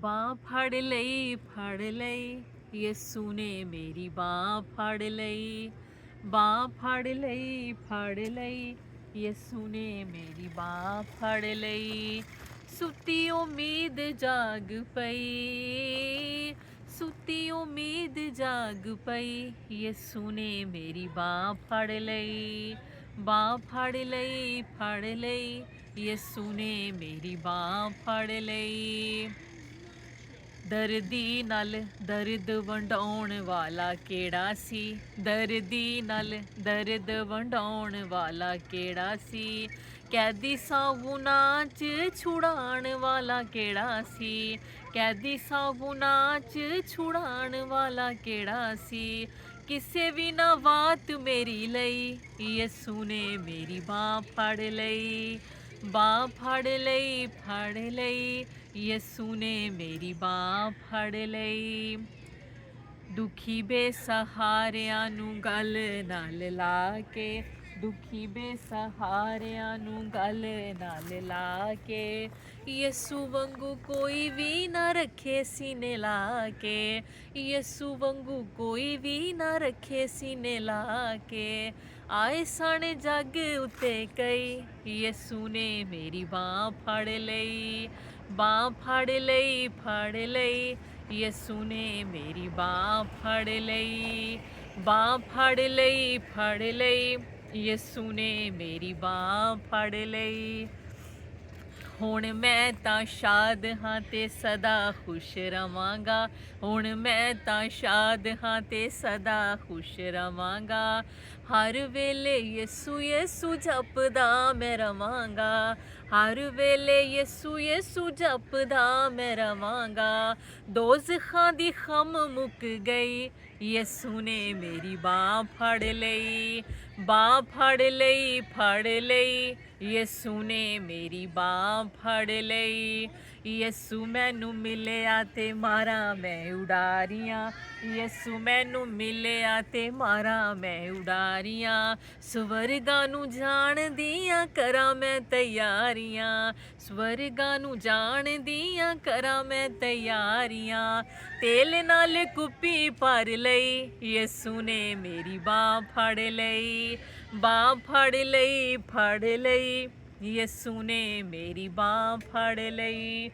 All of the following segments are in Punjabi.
ਬਾਂਹ ਫੜ ਲਈ ਯਿਸੂ ਨੇ ਮੇਰੀ ਬਾਂਹ ਫੜ ਲਈ। ਬਾਂਹ ਫੜ ਲਈ ਯਿਸੂ ਨੇ ਮੇਰੀ ਬਾਂਹ ਫੜ ਲਈ। ਸੁੱਤੀ ਉਮੀਦ ਜਾਗ ਪਈ, ਸੁੱਤੀ ਉਮੀਦ ਜਾਗ ਪਈ ਯਿਸੂ ਨੇ ਮੇਰੀ ਬਾਂਹ ਫੜ ਲਈ। ਬਾਂਹ ਫੜ ਲਈ ਯਿਸੂ ਨੇ ਮੇਰੀ ਬਾਂਹ ਫੜ ਲਈ। ਦਰਦੀ ਨਾਲ ਦਰਦ ਵੰਡਾਉਣ ਵਾਲਾ ਕਿਹੜਾ ਸੀ, ਦਰਦੀ ਨਾਲ ਦਰਦ ਵੰਡਾਉਣ ਵਾਲਾ ਕਿਹੜਾ ਸੀ। ਕੈਦੀ ਸਾਬੂਨਾਂ 'ਚ ਛੁਡਾਉਣ ਵਾਲਾ ਕਿਹੜਾ ਸੀ, ਕੈਦੀ ਸਾਬੂਨਾਂ 'ਚ ਛੁਡਾਉਣ ਵਾਲਾ ਕਿਹੜਾ ਸੀ। ਕਿਸੇ ਵੀ ਨਾ ਬਾਤ ਮੇਰੀ ਲਈ ਯਿਸੂ ਨੇ ਮੇਰੀ ਬਾਂਹ ਫੜ ਲਈ। ਬਾਂਹ ਫੜ ਲਈ ਯਿਸੂ ਨੇ ਮੇਰੀ ਬਾਂਹ ਫੜ ਲਈ। ਦੁਖੀ ਬੇਸਹਾਰਿਆਂ ਨੂੰ ਗਲ ਨਾਲ ਲਾ ਕੇ, ਦੁਖੀ ਬੇਸਹਾਰਿਆਂ ਨੂੰ ਗਲ ਨਾਲ ਲਾ ਕੇ ਯਿਸੂ ਵਾਂਗੂ ਕੋਈ ਵੀ ਨਾ ਰੱਖੇ ਸੀਨੇ ਲਾ ਕੇ, ਯਿਸੂ ਵਾਂਗੂ ਕੋਈ ਵੀ ਨਾ ਰੱਖੇ ਸੀਨੇ ਲਾ ਕੇ। ਆਏ ਸਣ ਜੱਗ ਉੱਤੇ ਕਈ ਯਿਸੂ ਨੇ ਮੇਰੀ ਬਾਂਹ ਫੜ ਲਈ। ਬਾਂਹ ਫੜ ਲਈ ਯਿਸੂ ਨੇ ਮੇਰੀ ਬਾਂਹ ਫੜ ਲਈ। ਬਾਂਹ ਫੜ ਲਈ ਯਿਸੂ ਨੇ ਮੇਰੀ ਬਾਂਹ ਫੜ ਲਈ। ਹੁਣ ਮੈਂ ਤਾਂ ਸ਼ਾਦ ਹਾਂ ਤੇ ਸਦਾ ਖੁਸ਼ ਰਵਾਂਗਾ, ਹੁਣ ਮੈਂ ਤਾਂ ਸ਼ਾਦ ਹਾਂ ਤੇ ਸਦਾ ਖੁਸ਼ ਰਵਾਂਗਾ। ਹਰ ਵੇਲੇ ਯਿਸੂ ਯਿਸੂ ਜਪਦਾ ਮੈਂ ਰਵਾਂਗਾ, ਹਰ ਵੇਲੇ ਯਿਸੂ ਯਿਸੂ ਜਪਦਾ ਮੈਂ ਰਵਾਂਗਾ। ਦੋਜ਼ਖਾਂ ਦੀ ਖੰਮ ਮੁੱਕ ਗਈ ਯਿਸੂ ਨੇ ਮੇਰੀ ਬਾਂਹ ਫੜ ਲਈ। ਬਾਂਹ ਫੜ ਲਈ ਯਿਸੂ ਨੇ ਮੇਰੀ ਬਾਂਹ ਫੜ ਲਈ। ਯਿਸੂ ਮੈਨੂੰ ਮਿਲਿਆ ਤੇ ਮਾਰਾਂ ਮੈਂ ਉਡਾਰੀਆਂ, ਯਿਸੂ ਮੈਨੂੰ ਮਿਲਿਆ ਤੇ ਮਾਰਾਂ ਮੈਂ ਉਡਾਰੀਆਂ। ਸਵਰਗਾਂ ਨੂੰ ਜਾਣ ਦੀਆਂ ਕਰਾਂ ਮੈਂ ਤਿਆਰੀਆਂ, ਸਵਰਗਾਂ ਨੂੰ ਜਾਣ ਦੀਆਂ ਕਰਾਂ ਮੈਂ ਤਿਆਰੀਆਂ। ਤੇਲ ਨਾਲ ਕੁੱਪੀ ਭਰ ਲਈ ਯਿਸੂ ਨੇ ਮੇਰੀ ਬਾਂਹ ਫੜ ਲਈ। ਬਾਂਹ ਫੜ ਲਈ ਯਿਸੂ ਨੇ ਮੇਰੀ ਬਾਂਹ ਫੜ ਲਈ।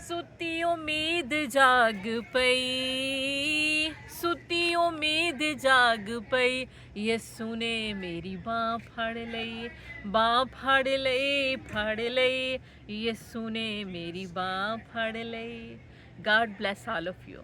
ਸੁੱਤੀ ਉਮੀਦ ਜਾਗ ਪਈ, ਸੁੱਤੀ ਉਮੀਦ ਜਾਗ ਪਈ ਯਿਸੂ ਨੇ ਮੇਰੀ ਬਾਂਹ ਫੜ ਲਈ। ਬਾਂਹ ਫੜ ਲਈ ਯਿਸੂ ਨੇ ਮੇਰੀ ਬਾਂਹ ਫੜ ਲਈ। God bless all of you.